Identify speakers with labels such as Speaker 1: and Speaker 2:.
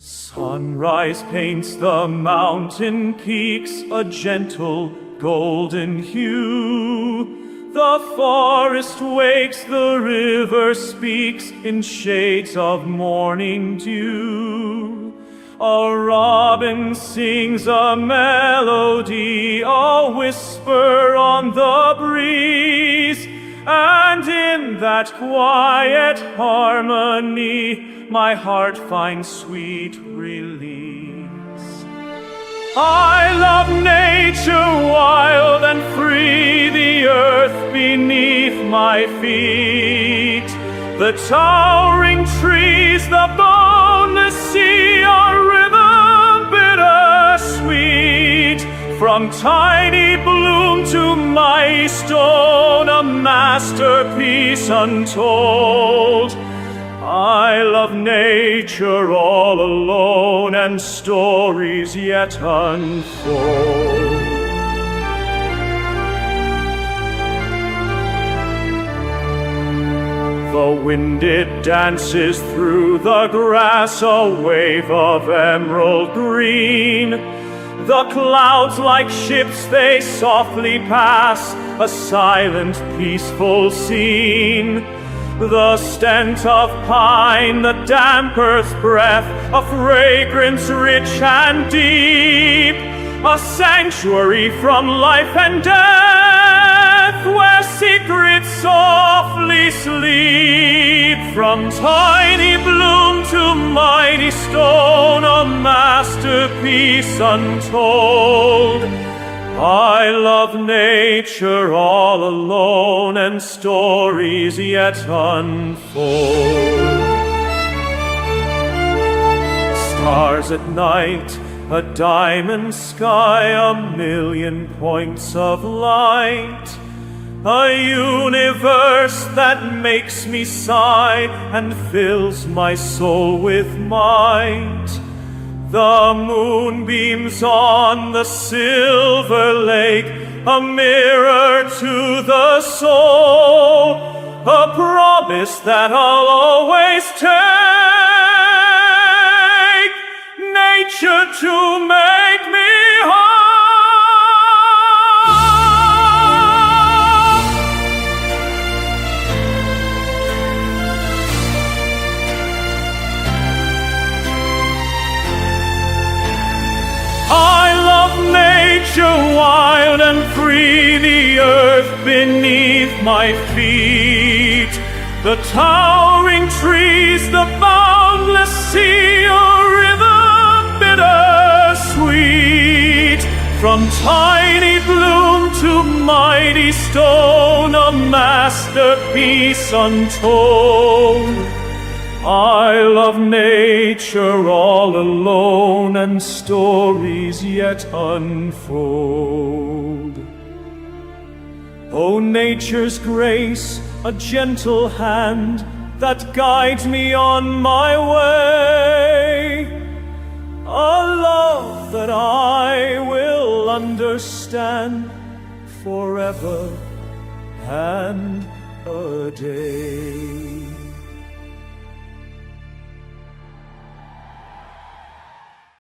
Speaker 1: Sunrise paints the mountain peaks a gentle golden hue. The forest wakes, the river speaks in shades of morning dew. A robin sings a melody, a whisper on the breeze, and in that quiet harmony my heart finds sweet release. I love nature wild and free, the earth beneath my feet, the towering trees, the boundless sea, a rhythm bittersweet. From tiny bloom to mighty stone, a masterpiece untold. I love nature all alone, and stories yet unfold. The wind it dances through the grass, a wave of emerald green. The clouds like ships they softly pass, a silent peaceful scene. The scent of pine, the damp earth's breath, a fragrance rich and deep, a sanctuary from life and death, where secrets softly sleep. From tiny bloom to mighty stone, a masterpiece untold. I love nature all alone, and stories yet unfold. Stars at night, a diamond sky, a million points of light, a universe that makes me sigh and fills my soul with might. The moon beams on the silver lake, a mirror to the soul, a promise that I'll always take, nature to make me whole. I love nature wild and free, the earth beneath my feet, the towering trees, the boundless sea, a rhythm bittersweet. From tiny bloom to mighty stone, a masterpiece untold. I love nature all alone, and stories yet unfold. Oh, nature's grace, a gentle hand that guides me on my way, a love that I will understand forever and a day.